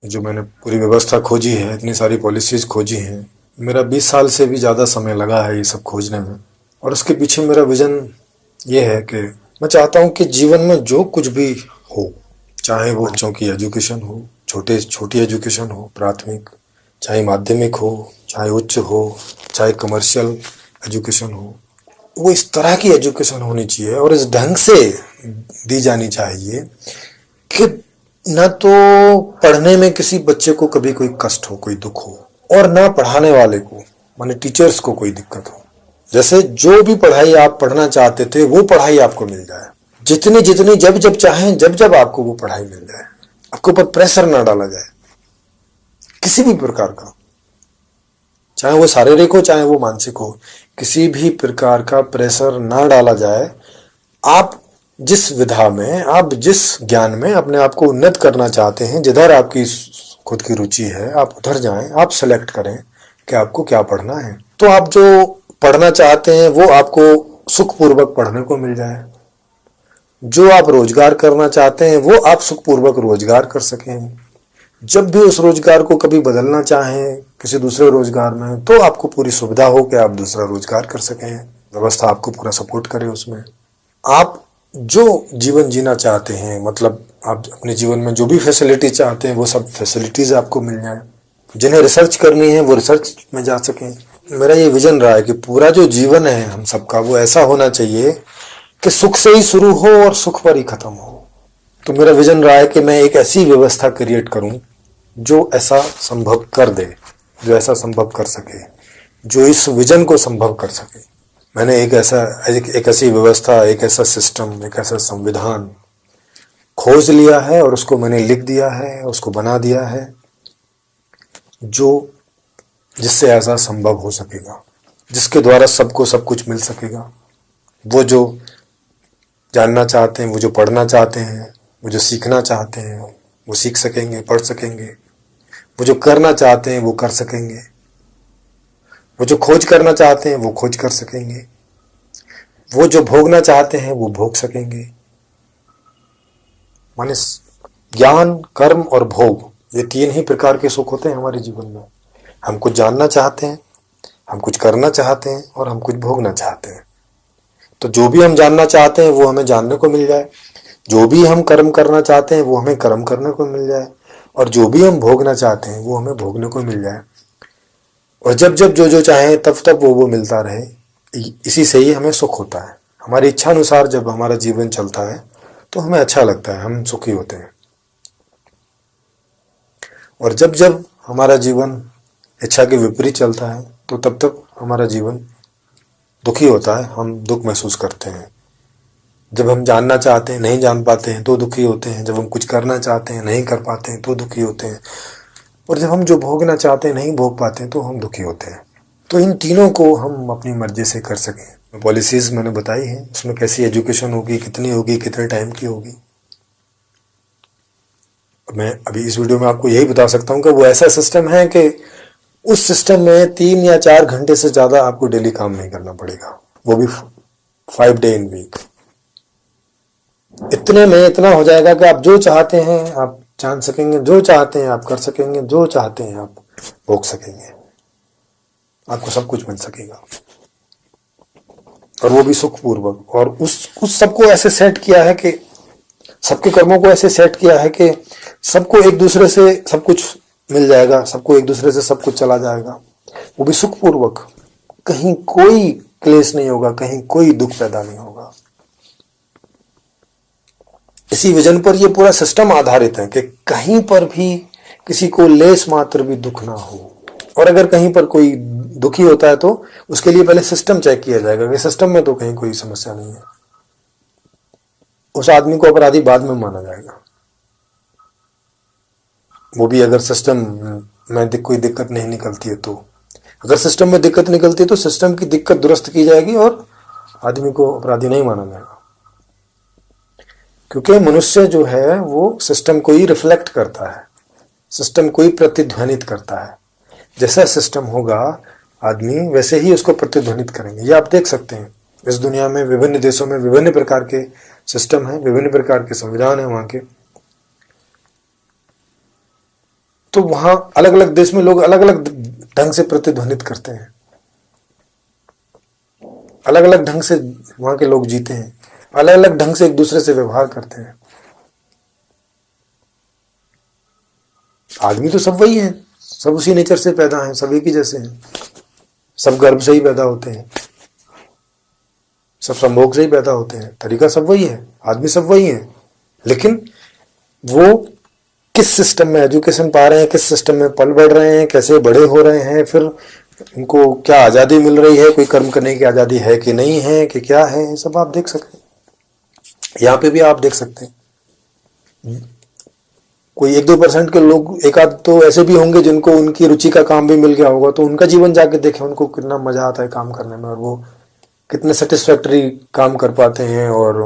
जो मैंने पूरी व्यवस्था खोजी है, इतनी सारी पॉलिसीज खोजी हैं, मेरा 20 साल से भी ज़्यादा समय लगा है ये सब खोजने में। और उसके पीछे मेरा विज़न ये है कि मैं चाहता हूँ कि जीवन में जो कुछ भी हो, चाहे वो बच्चों की एजुकेशन हो, छोटी एजुकेशन हो, प्राथमिक, चाहे माध्यमिक हो, चाहे उच्च हो, चाहे कमर्शियल एजुकेशन हो, वो इस तरह की एजुकेशन होनी चाहिए और इस ढंग से दी जानी चाहिए कि न तो पढ़ने में किसी बच्चे को कभी कोई कष्ट हो, कोई दुख हो, और ना पढ़ाने वाले को, माने टीचर्स को कोई दिक्कत हो। जैसे जो भी पढ़ाई आप पढ़ना चाहते थे वो पढ़ाई आपको मिल जाए, जितनी जितनी जब जब चाहें, जब जब आपको वो पढ़ाई मिल जाए, आपके ऊपर प्रेशर ना डाला जाए किसी भी प्रकार का, चाहे वो शारीरिक हो चाहे वो मानसिक हो, किसी भी प्रकार का प्रेशर ना डाला जाए। आप जिस विधा में, आप जिस ज्ञान में अपने आप को उन्नत करना चाहते हैं, जिधर आपकी खुद की रुचि है, आप उधर जाएं, आप सेलेक्ट करें कि आपको क्या पढ़ना है। तो आप जो पढ़ना चाहते हैं वो आपको सुखपूर्वक पढ़ने को मिल जाए, जो आप रोजगार करना चाहते हैं वो आप सुखपूर्वक रोजगार कर सकें। जब भी उस रोजगार को कभी बदलना चाहें किसी दूसरे रोजगार में, तो आपको पूरी सुविधा हो कि आप दूसरा रोजगार कर सकें, व्यवस्था आपको पूरा सपोर्ट करे उसमें। आप जो जीवन जीना चाहते हैं, मतलब आप अपने जीवन में जो भी फैसिलिटी चाहते हैं वो सब फैसिलिटीज आपको मिल जाए। जिन्हें रिसर्च करनी है वो रिसर्च में जा सकें। मेरा ये विजन रहा है कि पूरा जो जीवन है हम सबका वो ऐसा होना चाहिए कि सुख से ही शुरू हो और सुख पर ही खत्म हो। तो मेरा विजन रहा है कि मैं एक ऐसी व्यवस्था क्रिएट करूं जो ऐसा संभव कर दे, जो ऐसा संभव कर सके, जो इस विजन को संभव कर सके। मैंने एक ऐसी व्यवस्था, एक ऐसा सिस्टम, एक ऐसा संविधान खोज लिया है और उसको मैंने लिख दिया है, उसको बना दिया है, जो जिससे ऐसा संभव हो सकेगा, जिसके द्वारा सबको सब कुछ मिल सकेगा। वो जो जानना चाहते हैं, वो जो पढ़ना चाहते हैं, वो जो सीखना चाहते हैं वो सीख सकेंगे, पढ़ सकेंगे। वो जो करना चाहते हैं वो कर सकेंगे। वो जो खोज करना चाहते हैं वो खोज कर सकेंगे। वो जो भोगना चाहते हैं वो भोग सकेंगे। माने ज्ञान, कर्म और भोग, ये तीन ही प्रकार के सुख होते हैं हमारे जीवन में। हम कुछ जानना चाहते हैं, हम कुछ करना चाहते हैं और हम कुछ भोगना चाहते हैं। तो जो भी हम जानना चाहते हैं वो हमें जानने को मिल जाए, जो भी हम कर्म करना चाहते हैं वो हमें कर्म करने को मिल जाए, और जो भी हम भोगना चाहते हैं वो हमें भोगने को मिल जाए। और जब जब जो जो चाहें तब तब वो मिलता रहे। इसी से ही हमें सुख होता है। हमारी इच्छा अनुसार जब हमारा जीवन चलता है तो हमें अच्छा लगता है, हम सुखी होते हैं। और जब जब हमारा जीवन इच्छा के विपरीत चलता है तो तब तब हमारा जीवन दुखी होता है, हम दुख महसूस करते हैं। जब हम जानना चाहते हैं नहीं जान पाते हैं तो दुखी होते हैं, जब हम कुछ करना चाहते हैं नहीं कर पाते हैं तो दुखी होते हैं, और जब हम जो भोगना चाहते हैं नहीं भोग पाते हैं तो हम दुखी होते हैं। तो इन तीनों को हम अपनी मर्जी से कर सकें। पॉलिसीज मैंने बताई हैं, उसमें कैसी एजुकेशन होगी, कितनी होगी, कितने टाइम की होगी। मैं अभी इस वीडियो में आपको यही बता सकता हूँ कि वो ऐसा सिस्टम है कि उस सिस्टम में 3 या 4 घंटे से ज़्यादा आपको डेली काम नहीं करना पड़ेगा, वो भी 5 डे इन वीक। इतने में इतना हो जाएगा कि आप जो चाहते हैं आप जान सकेंगे, जो चाहते हैं आप कर सकेंगे, जो चाहते हैं आप भोग सकेंगे, आपको सब कुछ मिल सकेगा, और वो भी सुखपूर्वक। और उस सबको ऐसे सेट किया है कि सबके कर्मों को ऐसे सेट किया है कि सबको एक दूसरे से सब कुछ मिल जाएगा, सबको एक दूसरे से सब कुछ चला जाएगा, वो भी सुखपूर्वक। कहीं कोई क्लेश नहीं होगा, कहीं कोई दुख पैदा नहीं होगा। इसी विजन पर ये पूरा सिस्टम आधारित है कि कहीं पर भी किसी को लेस मात्र भी दुख ना हो। और अगर कहीं पर कोई दुखी होता है तो उसके लिए पहले सिस्टम चेक किया जाएगा कि सिस्टम में तो कहीं कोई समस्या नहीं है, उस आदमी को अपराधी बाद में माना जाएगा। वो भी अगर सिस्टम में कोई दिक्कत नहीं निकलती है तो। अगर सिस्टम में दिक्कत निकलती है तो सिस्टम की दिक्कत दुरुस्त की जाएगी और आदमी को अपराधी नहीं माना जाएगा, क्योंकि मनुष्य जो है वो सिस्टम को ही रिफ्लेक्ट करता है, सिस्टम को ही प्रतिध्वनित करता है। जैसा सिस्टम होगा आदमी वैसे ही उसको प्रतिध्वनित करेंगे। ये आप देख सकते हैं इस दुनिया में विभिन्न देशों में विभिन्न प्रकार के सिस्टम हैं, विभिन्न प्रकार के संविधान हैं वहाँ के। तो वहां अलग अलग देश में लोग अलग अलग ढंग से प्रतिध्वनित करते हैं, अलग अलग ढंग से वहां के लोग जीते हैं, अलग अलग ढंग से एक दूसरे से व्यवहार करते हैं। आदमी तो सब वही है, सब उसी नेचर से पैदा हैं, सब एक ही जैसे हैं, सब गर्भ से ही पैदा होते हैं, सब संभोग से ही पैदा होते हैं, तरीका सब वही है, आदमी सब वही है। लेकिन वो किस सिस्टम में एजुकेशन पा रहे हैं, किस सिस्टम में पल बढ़ रहे हैं, कैसे बड़े हो रहे हैं, फिर उनको क्या आज़ादी मिल रही है, कोई कर्म करने की आज़ादी है कि नहीं है, कि क्या है, ये सब आप देख सकते हैं। यहाँ पे भी आप देख सकते हैं कोई 1-2% के लोग, एक आध तो ऐसे भी होंगे जिनको उनकी रुचि का काम भी मिल गया होगा, तो उनका जीवन जाके देखें, उनको कितना मजा आता है काम करने में, और वो कितने सेटिस्फैक्टरी काम कर पाते हैं, और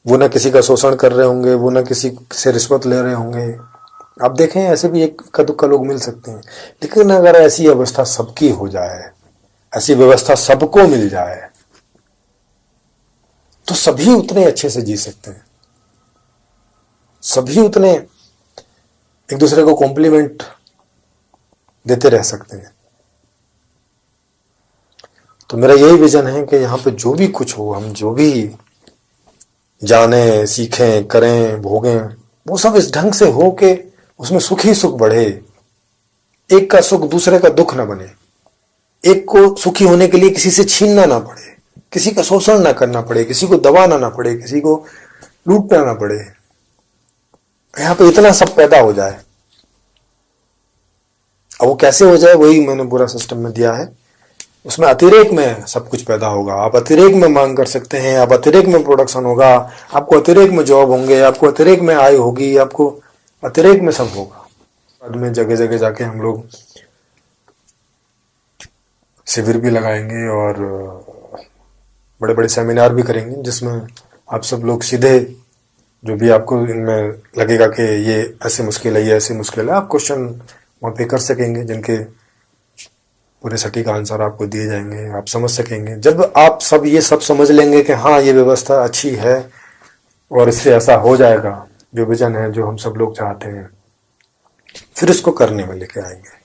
वो ना किसी का शोषण कर रहे होंगे, वो ना किसी से रिश्वत ले रहे होंगे। आप देखें ऐसे भी एक का दुक्का लोग मिल सकते हैं। लेकिन अगर ऐसी अवस्था सबकी हो जाए, ऐसी व्यवस्था सबको मिल जाए, तो सभी उतने अच्छे से जी सकते हैं, सभी उतने एक दूसरे को कॉम्प्लीमेंट देते रह सकते हैं। तो मेरा यही विजन है कि यहाँ पे जो भी कुछ हो, हम जो भी जाने, सीखें, करें, भोगें, वो सब इस ढंग से हो कि उसमें सुख ही सुख बढ़े, एक का सुख दूसरे का दुख ना बने, एक को सुखी होने के लिए किसी से छीनना ना पड़े, किसी का शोषण ना करना पड़े, किसी को दबाना ना पड़े, किसी को लूटना ना पड़े। यहाँ पे इतना सब पैदा हो जाए। अब वो कैसे हो जाए, वही मैंने पूरा सिस्टम में दिया है। उसमें अतिरेक में सब कुछ पैदा होगा, आप अतिरेक में मांग कर सकते हैं, आप अतिरेक में प्रोडक्शन होगा, आपको अतिरेक में जॉब होंगे, आपको अतिरेक में आय होगी, आपको अतिरेक में सब होगा। बाद में जगह जगह जाके हम लोग शिविर भी लगाएंगे और बड़े बड़े सेमिनार भी करेंगे, जिसमें आप सब लोग सीधे, जो भी आपको इनमें लगेगा कि ये ऐसे मुश्किल है, ये ऐसी मुश्किल है, आप क्वेश्चन वहाँ पे कर सकेंगे, जिनके पूरे सटीक आंसर आपको दिए जाएंगे, आप समझ सकेंगे। जब आप सब ये सब समझ लेंगे कि हाँ ये व्यवस्था अच्छी है और इससे ऐसा हो जाएगा, जो विजन है, जो हम सब लोग चाहते हैं, फिर इसको करने में लेके आएंगे।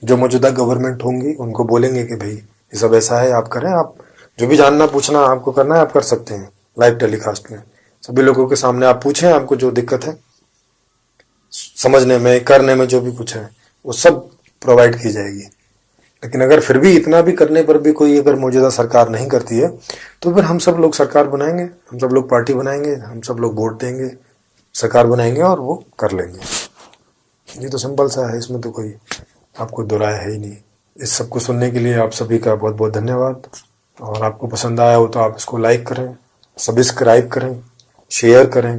जो मौजूदा गवर्नमेंट होंगी उनको बोलेंगे कि भाई ये सब ऐसा है, आप करें, आप जो भी जानना पूछना आपको करना है आप कर सकते हैं। लाइव टेलीकास्ट में सभी लोगों के सामने आप पूछें, आपको जो दिक्कत है समझने में, करने में, जो भी कुछ है वो सब प्रोवाइड की जाएगी। लेकिन अगर फिर भी इतना भी करने पर भी कोई अगर मौजूदा सरकार नहीं करती है, तो फिर हम सब लोग सरकार बनाएंगे, हम सब लोग पार्टी बनाएंगे, हम सब लोग वोट देंगे, सरकार बनाएंगे और वो कर लेंगे। ये तो सिंपल सा है, इसमें तो कोई आपको दो राय है ही नहीं। इस सब को सुनने के लिए आप सभी का बहुत बहुत धन्यवाद। और आपको पसंद आया हो तो आप इसको लाइक करें, सब्सक्राइब करें, शेयर करें,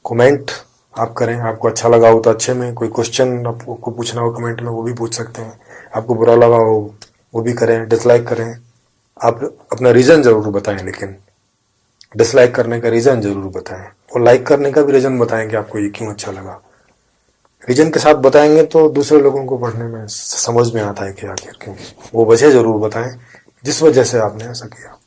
कमेंट आप करें। आपको अच्छा लगा हो तो अच्छे में, कोई क्वेश्चन आपको पूछना हो कमेंट में वो भी पूछ सकते हैं। आपको बुरा लगा हो वो भी करें, डिसलाइक करें। आप अपना रीज़न ज़रूर बताएं, लेकिन डिसलाइक करने का रीज़न ज़रूर बताएं, और लाइक करने का भी रीज़न बताएं कि आपको ये क्यों अच्छा लगा। रीजन के साथ बताएंगे तो दूसरे लोगों को पढ़ने में समझ में आता है कि आखिर क्यों। वो वजह ज़रूर बताएं जिस वजह से आपने ऐसा किया।